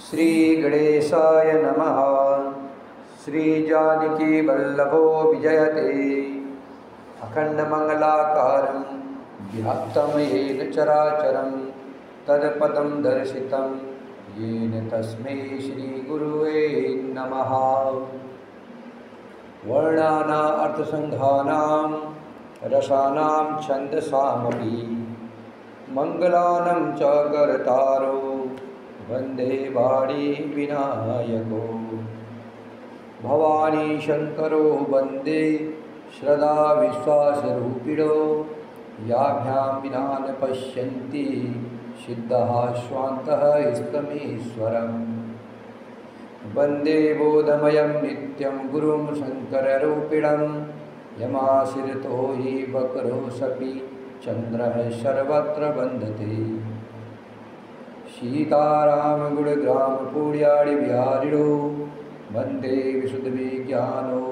श्री गणेशाय नमः। श्री जानकी वल्लभो विजयते अखंडमंगलाकारं व्याप्तं येन चराचरं तत्पदं दर्शितं येन तस्मै श्रीगुरुवे नमः। वर्णानां अर्थसंघानां रसानां छन्दसामपि मंगलानं च कर्तारो वंदे वाणी विनायको। भवानी शंकरो वंदे श्रद्धा विश्वासरूपिणो याभ्यां विना न पश्यन्ति सिद्धः स्वान्तः स्तमीश्वरम्। वंदे बोधमयं नित्यं गुरुं शंकररूपिणं यमाश्रितो हि वक्रोऽसपि चन्द्रः सर्वत्र वन्दते। सीताराम गुणग्राम पूर्याणि विहारिणो वंदे विशुद्धविज्ञानो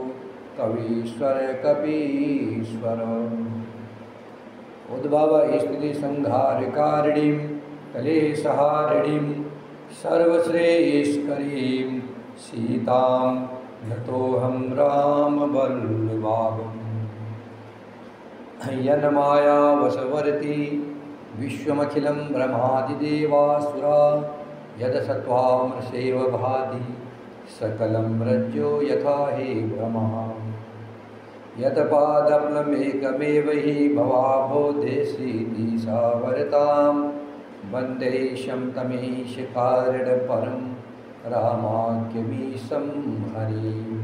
कवीश्वर कपीश्वर। उद्भव स्थिति संहारकारिणीं कलेशहारिणीं सर्वश्रेयस्करीं सीतां नतोऽहं रामवल्लभाम्। यन्माया वशवर्ती विश्वमखिलं ब्रह्मादिदेवासुरा यदसत्त्वामृषेव भाति सकलं रज्जो यथा हि भ्रमः। यत्पादप्लमेकमेव हि भवाभोदेशीति सावरतां वन्देशं तमीशकारणपरं रामाख्यमीशं हरिम्।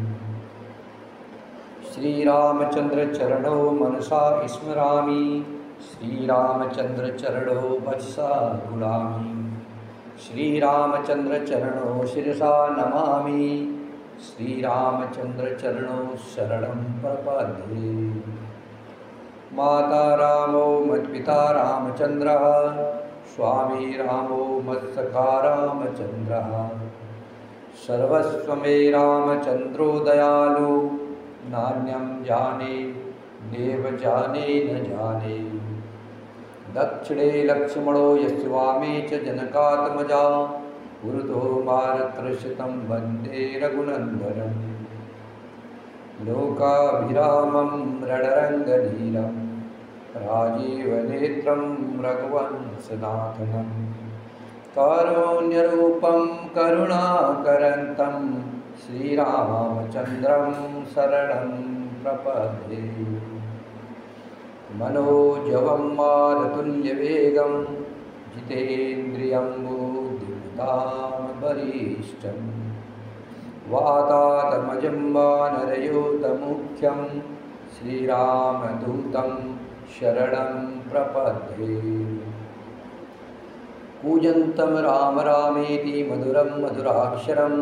श्रीरामचंद्र चरणो मनसा स्मरामि श्रीरामचंद्र चरणो वत्सा गुलामी। श्रीरामचंद्र चरणो शिरसा नमामि श्रीरामचंद्र चरणो शरणं प्रपद्ये। माता रामो मत्पिता रामचंद्रः स्वामी रामो मत्सखा रामचंद्रः। सर्वस्व मे रामचंद्रो दयालु नान्यं जाने देव जाने न जाने। दक्षिणे लक्ष्मणो यस्य वामे च जनकात्मजा पुरतो मारुतर्षितं वन्दे रघुनन्दनं। लोकाभिरामं रणरङ्गधीरं राजीवनेत्रं रघुवंशनाथनं। कारुण्यरूपं करुणाकरन्तं श्रीरामचन्द्रं शरणं प्रपद्ये। मनोजवं मारुतुल्यवेगं जितेन्द्रियं बुद्धिमतां वरिष्ठं। वातात्मजं वानरयूथमुख्यं श्रीरामदूतं शरणं प्रपद्ये। कूजन्तं राम रामेति मधुरं मधुराक्षरम्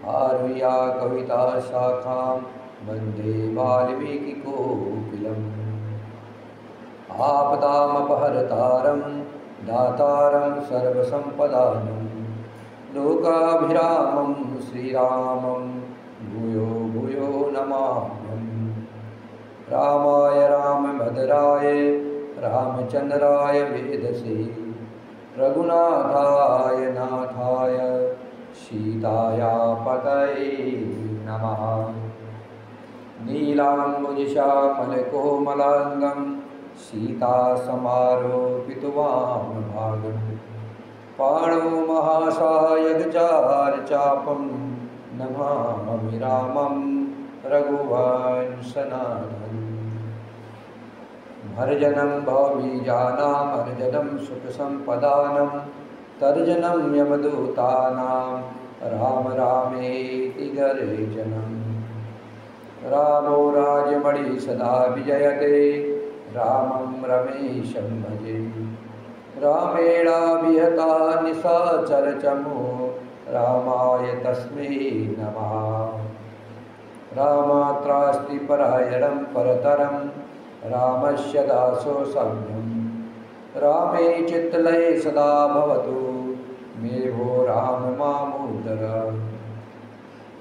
आरुह्य कविता शाखां वन्दे वाल्मीकिकोकिलम्। आपदामपहर्तारं दातारं सर्वसम्पदानं लोकाभिरामं श्रीरामं भूयो भूयो नमाम्यहम्। रामाय रामभद्राय रामचन्द्राय वेदसे रघुनाथाय नाथाय सीताया पतये नमः। नीलाम्बुजश्यामलकोमलाङ्गं सीतासमारोपितवामभागं। पाणौ महासायकचारचापं नमामि रामं रघुवंशनाथम्। भर्जनं भवबीजानां अर्जनं सुखसम्पदानं तर्जनं यमदूतानां राम रामेति गर्जनम्। रामो राजमणि सदा विजयते रामं रमेशं भजे। रामेणाभिहता निशाचरचमो रामाय तस्मै नमः। रामात्रास्ति परायणं परतरं रामस्य दासो सम्यं। रामे चित्तलये सदा भवतु मे भो राम मामुदर।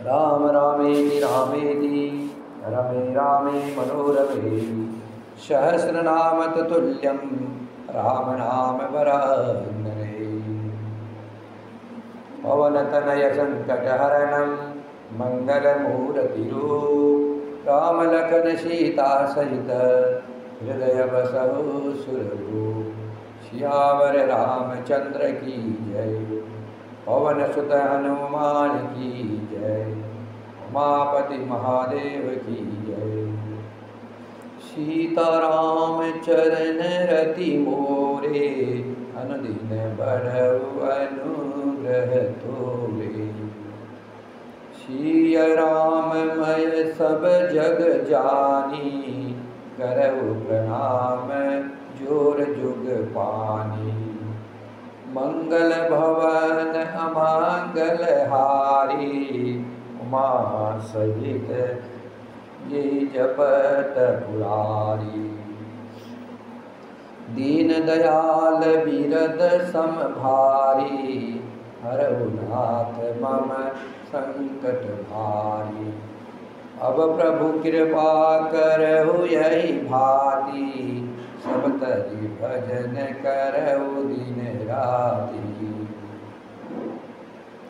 राम रामेति रामेति रमे रामे मनोरमे सहस्रनाम ततुल्यं राम नाम वरानने। पवनतनय संकटहरणं मंगलमूर्तिरूप राम लखन सीता सहित हृदय बसहु सुरभूप। सियावर रामचंद्र की जय, पवन सुत हनुमान की जय, उमापति महादेव की जय। सीताराम चरण रति मोरे, अनुदिन बढ़ऊ अनुग्रह तोरे। सिया राम मय सब जग जानी, करऊ प्रणाम जोर जुग पानी। मंगल भवन अमंगल हारी, उमा सहित ये जपत पुरारी। दीन दयाल बिरद सम भारी, हरऊ नाथ मम संकट भारी। अब प्रभु कृपा करहु यही भांति, सब तरि भजन करहु दिन राति।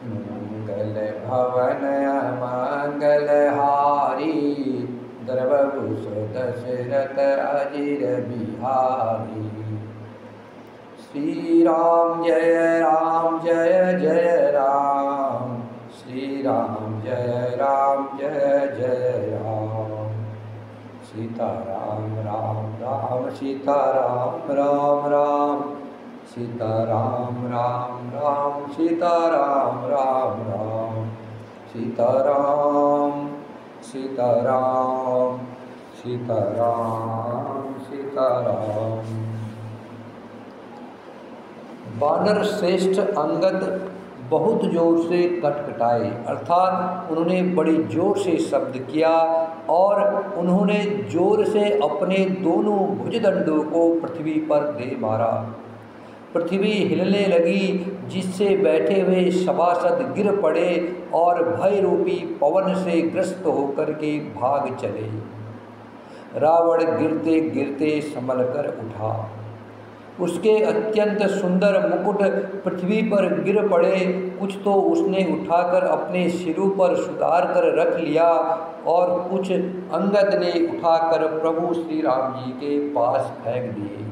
मंगल भवन अमंगल हारी, द्रवहु सो दशरथ अजिर बिहारी। श्री राम जय जय राम, श्री राम जय जय राम। सीता राम राम राम, सीता राम राम राम, सीता राम राम राम, सीता राम राम राम। सीता राम सीता राम सीता राम सीता राम। वानर श्रेष्ठ अंगद बहुत जोर से कटकटाए, अर्थात उन्होंने बड़ी जोर से शब्द किया और उन्होंने जोर से अपने दोनों भुजदंडों को पृथ्वी पर दे मारा। पृथ्वी हिलने लगी, जिससे बैठे हुए सभासद गिर पड़े और भय रूपी पवन से ग्रस्त होकर के भाग चले। रावण गिरते गिरते संभल कर उठा, उसके अत्यंत सुंदर मुकुट पृथ्वी पर गिर पड़े। कुछ तो उसने उठाकर अपने सिरों पर सुधार कर रख लिया और कुछ अंगद ने उठाकर प्रभु श्री राम जी के पास फेंक दिए।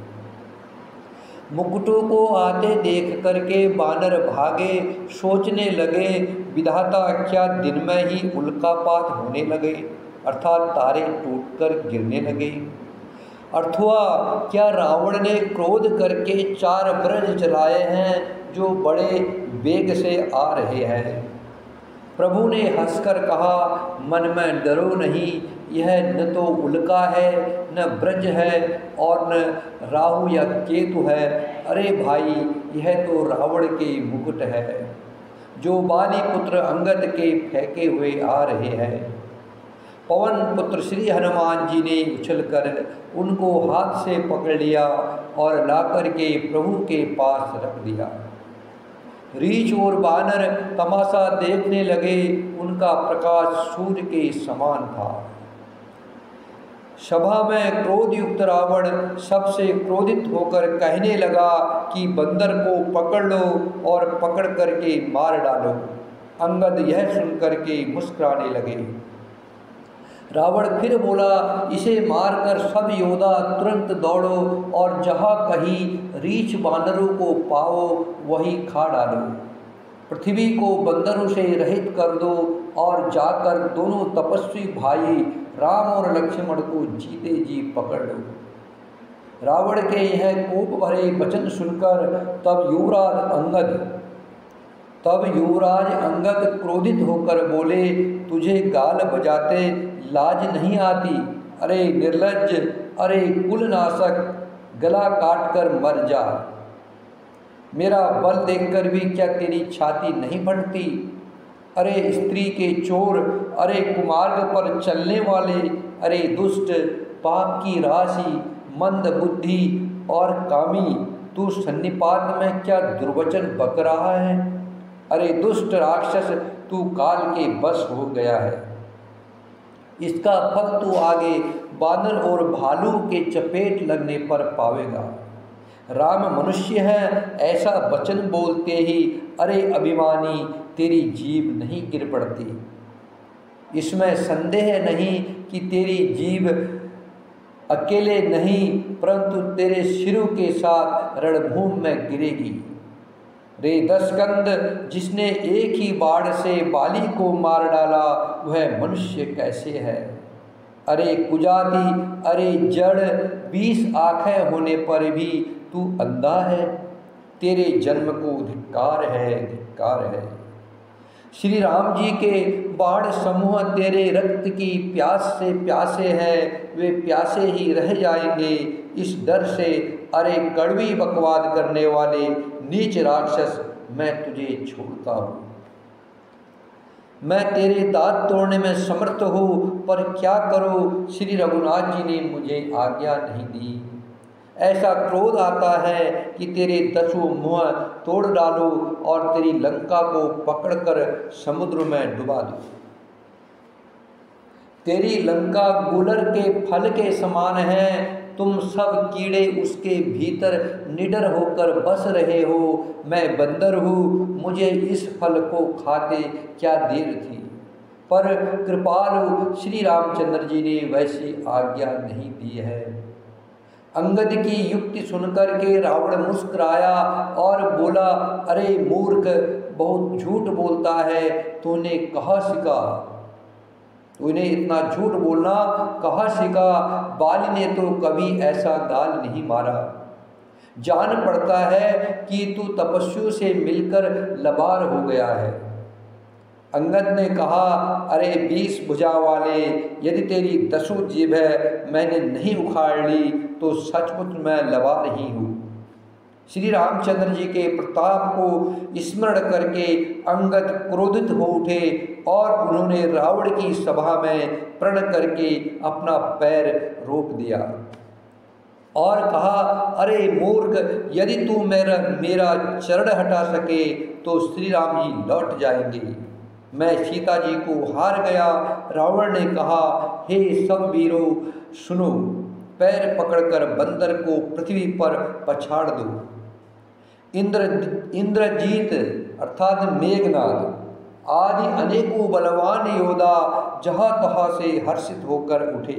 मुकुटों को आते देख करके बानर भागे, सोचने लगे विधाता क्या दिन में ही उल्कापात होने लगे, अर्थात तारे टूटकर गिरने लगे, अथवा क्या रावण ने क्रोध करके 4 ब्रज चलाए हैं जो बड़े वेग से आ रहे हैं। प्रभु ने हंसकर कहा, मन में डरो नहीं, यह न तो उल्का है न ब्रज है और न राहु या केतु है। अरे भाई, यह तो रावण के मुकुट है जो बाली पुत्र अंगद के फेंके हुए आ रहे हैं। पवन पुत्र श्री हनुमान जी ने उछलकर उनको हाथ से पकड़ लिया और लाकर के प्रभु के पास रख दिया। रीछ और बानर तमाशा देखने लगे, उनका प्रकाश सूर्य के समान था। सभा में क्रोधयुक्त रावण सबसे क्रोधित होकर कहने लगा कि बंदर को पकड़ लो और पकड़ करके मार डालो। अंगद यह सुनकर के मुस्कुराने लगे। रावण फिर बोला, इसे मारकर सब योद्धा तुरंत दौड़ो और जहाँ कहीं रीछ बानरों को पाओ वहीं खा डालो। पृथ्वी को बंदरों से रहित कर दो और जाकर दोनों तपस्वी भाई राम और लक्ष्मण को जीते जी पकड़ लो। रावण के यह कोप भरे वचन सुनकर तब युवराज अंगद क्रोधित होकर बोले, तुझे गाल बजाते लाज नहीं आती? अरे निर्लज्ज, अरे कुलनाशक, गला काट कर मर जा। मेरा बल देखकर भी क्या तेरी छाती नहीं फटती? अरे स्त्री के चोर, अरे कुमार्ग पर चलने वाले, अरे दुष्ट, पाप की राशि, मंद बुद्धि और कामी, तू सन्निपात में क्या दुर्वचन बक रहा है? अरे दुष्ट राक्षस, तू काल के बस हो गया है। इसका फल तू आगे बानर और भालू के चपेट लगने पर पावेगा। राम मनुष्य है ऐसा वचन बोलते ही अरे अभिमानी तेरी जीभ नहीं गिर पड़ती। इसमें संदेह नहीं कि तेरी जीभ अकेले नहीं परंतु तेरे सिरों के साथ रणभूमि में गिरेगी। रे दशकंद, जिसने एक ही बाढ़ से बाली को मार डाला वह मनुष्य कैसे है। अरे कुजाति, अरे जड़, 20 आँखें होने पर भी तू अंधा है। तेरे जन्म को धिक्कार है, धिक्कार है। श्री राम जी के बाण समूह तेरे रक्त की प्यास से प्यासे हैं, वे प्यासे ही रह जाएंगे इस डर से। अरे कड़वी बकवाद करने वाले नीच राक्षस, मैं तुझे छोड़ता हूँ। मैं तेरे दांत तोड़ने में समर्थ हूँ, पर क्या करो श्री रघुनाथ जी ने मुझे आज्ञा नहीं दी। ऐसा क्रोध आता है कि तेरे 10 मुँह तोड़ डालो और तेरी लंका को पकड़कर समुद्र में डुबा दो। तेरी लंका गुलर के फल के समान है, तुम सब कीड़े उसके भीतर निडर होकर बस रहे हो। मैं बंदर हूँ, मुझे इस फल को खाते क्या देर थी, पर कृपालु श्री रामचंद्र जी ने वैसी आज्ञा नहीं दी है। अंगद की युक्ति सुनकर के रावण मुस्कुराया और बोला, अरे मूर्ख, बहुत झूठ बोलता है, तूने कहाँ सीखा? तूने इतना झूठ बोलना कहाँ सीखा? बाली ने तो कभी ऐसा गाल नहीं मारा। जान पड़ता है कि तू तपस्वियों से मिलकर लबार हो गया है। अंगद ने कहा, अरे 20 भुजा वाले, यदि तेरी 10 जीभें मैंने नहीं उखाड़ ली तो सचमुच मैं लबार ही हूँ। श्री रामचंद्र जी के प्रताप को स्मरण करके अंगद क्रोधित हो उठे और उन्होंने रावण की सभा में प्रण करके अपना पैर रोक दिया और कहा, अरे मूर्ख, यदि तू मेरा चरण हटा सके तो श्री राम जी लौट जाएंगे। मैं सीता जी को हार गया। रावण ने कहा, हे सब वीरों सुनो, पैर पकड़कर बंदर को पृथ्वी पर पछाड़ दो। इंद्रजीत अर्थात मेघनाद आदि अनेकों बलवान योद्धा जहाँ तहाँ से हर्षित होकर उठे।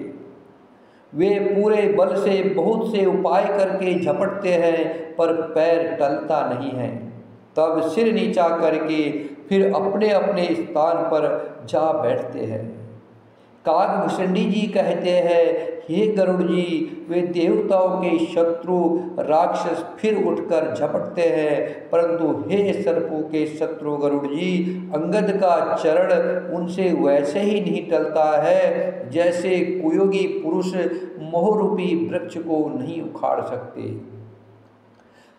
वे पूरे बल से बहुत से उपाय करके झपटते हैं पर पैर टलता नहीं है। तब सिर नीचा करके फिर अपने अपने स्थान पर जा बैठते हैं। काकभूषणी जी कहते हैं, हे गरुड़ जी, वे देवताओं के शत्रु राक्षस फिर उठकर झपटते हैं, परंतु हे सर्पों के शत्रु गरुड़ जी, अंगद का चरण उनसे वैसे ही नहीं टलता है जैसे कुयोगी पुरुष मोहरूपी वृक्ष को नहीं उखाड़ सकते।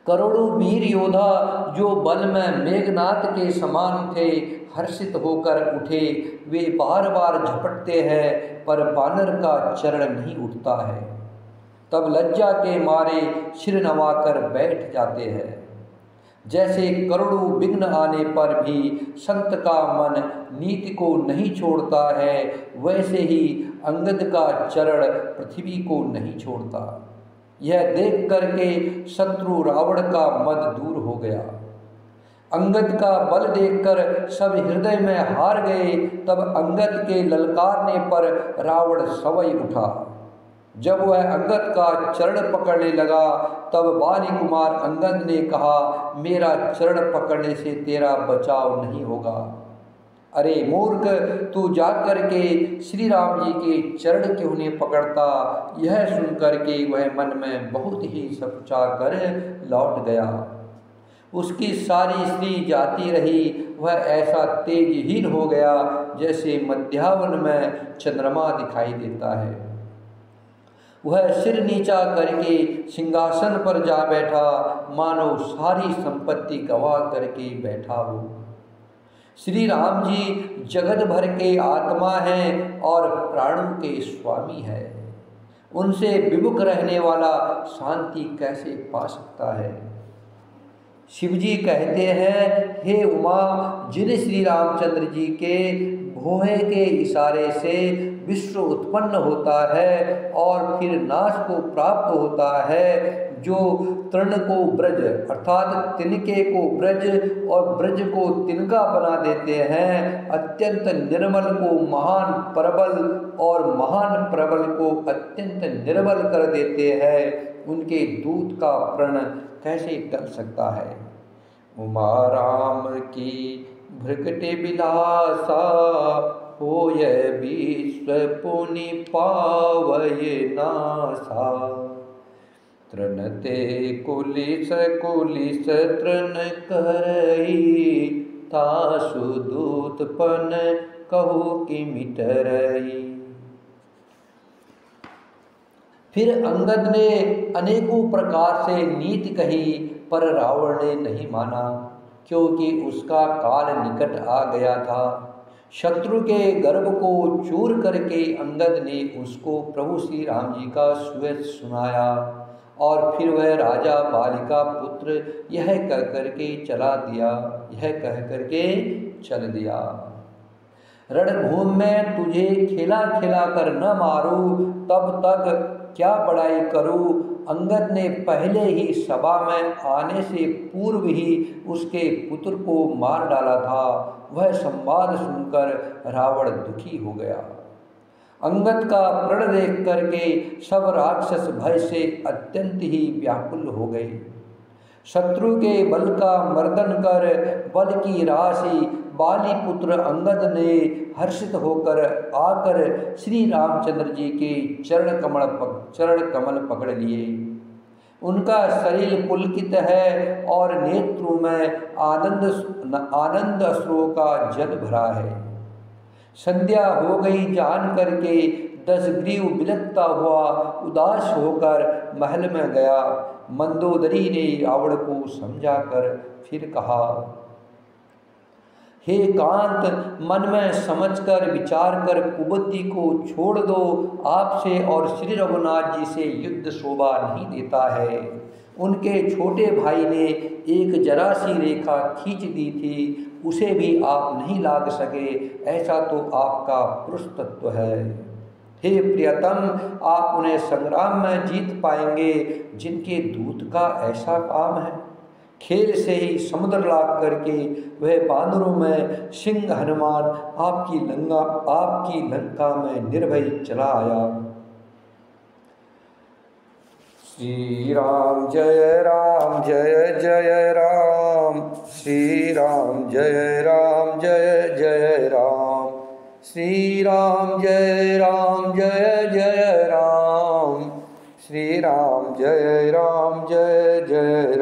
करोड़ों वीर योद्धा जो बल में मेघनाद के समान थे हर्षित होकर उठे। वे बार बार झपटते हैं पर बानर का चरण नहीं उठता है। तब लज्जा के मारे सिर नवाकर बैठ जाते हैं। जैसे करोड़ों विघ्न आने पर भी संत का मन नीति को नहीं छोड़ता है, वैसे ही अंगद का चरण पृथ्वी को नहीं छोड़ता। यह देख करके शत्रु रावण का मद दूर हो गया। अंगद का बल देखकर सब हृदय में हार गए। तब अंगद के ललकारने पर रावण सवई उठा। जब वह अंगद का चरण पकड़ने लगा तब बाली कुमार अंगद ने कहा, मेरा चरण पकड़ने से तेरा बचाव नहीं होगा। अरे मूर्ख, तू जाकर के श्री राम जी के चरण क्यों नहीं पकड़ता? यह सुनकर के वह मन में बहुत ही सकुचा कर लौट गया। उसकी सारी स्त्री जाती रही। वह ऐसा तेजहीन हो गया जैसे मध्याह्न में चंद्रमा दिखाई देता है। वह सिर नीचा करके सिंहासन पर जा बैठा, मानो सारी संपत्ति गवा करके बैठा हो। श्री राम जी जगत भर के आत्मा हैं और प्राणों के स्वामी है। उनसे विमुख रहने वाला शांति कैसे पा सकता है? शिवजी कहते हैं, हे उमा, जिन श्री रामचंद्र जी के भौहें के इशारे से विश्व उत्पन्न होता है और फिर नाश को प्राप्त होता है, जो तृण को ब्रज अर्थात तिनके को ब्रज और ब्रज को तिनका बना देते हैं, अत्यंत निर्मल को महान प्रबल और महान प्रबल को अत्यंत निर्बल कर देते हैं, उनके दूत का प्रण कैसे टल सकता है। उमा राम की भृगटे बिलासा, होय विश्व पुनि पावय नासा। तृणते कुलिस कुलिस तृण करई, तासु दूतपन कहु कि मिटरई। फिर अंगद ने अनेकों प्रकार से नीति कही, पर रावण ने नहीं माना, क्योंकि उसका काल निकट आ गया था। शत्रु के गर्भ को चूर करके अंगद ने उसको प्रभु श्री राम जी का सुयश सुनाया, और फिर वह राजा बालिका पुत्र यह कह करके चल दिया। रणभूमि में तुझे खिला खिला कर न मारूं, तब तक क्या बड़ाई करूं। अंगद ने पहले ही सभा में आने से पूर्व ही उसके पुत्र को मार डाला था। वह संवाद सुनकर रावण दुखी हो गया। अंगद का प्रण देख करके सब राक्षस भय से अत्यंत ही व्याकुल हो गए। शत्रु के बल का मर्दन कर बल की राशि बाली पुत्र अंगद ने हर्षित होकर आकर श्री रामचंद्र जी के चरण कमल पकड़ लिए। उनका शरीर पुलकित है और नेत्रों में आनंद अश्रुओं का जल भरा है। संध्या हो गई जान करके दशग्रीव बिलखता हुआ उदास होकर महल में गया। मंदोदरी ने रावण को समझाकर फिर कहा, हे कांत, मन में समझकर विचार कर कुबुद्धि को छोड़ दो। आपसे और श्री रघुनाथ जी से युद्ध शोभा नहीं देता है। उनके छोटे भाई ने एक जरा सी रेखा खींच दी थी, उसे भी आप नहीं लाग सके, ऐसा तो आपका पुरुष तत्व है। हे प्रियतम, आप उन्हें संग्राम में जीत पाएंगे जिनके दूत का ऐसा काम है। खेल से ही समुद्र लाग करके वह बानरों में सिंह हनुमान आपकी लंका में निर्भय चला आया। श्री राम जय राम जय जय राम, श्री राम जय राम जय जय राम, श्री राम जय राम जय जय राम, श्री राम जय जय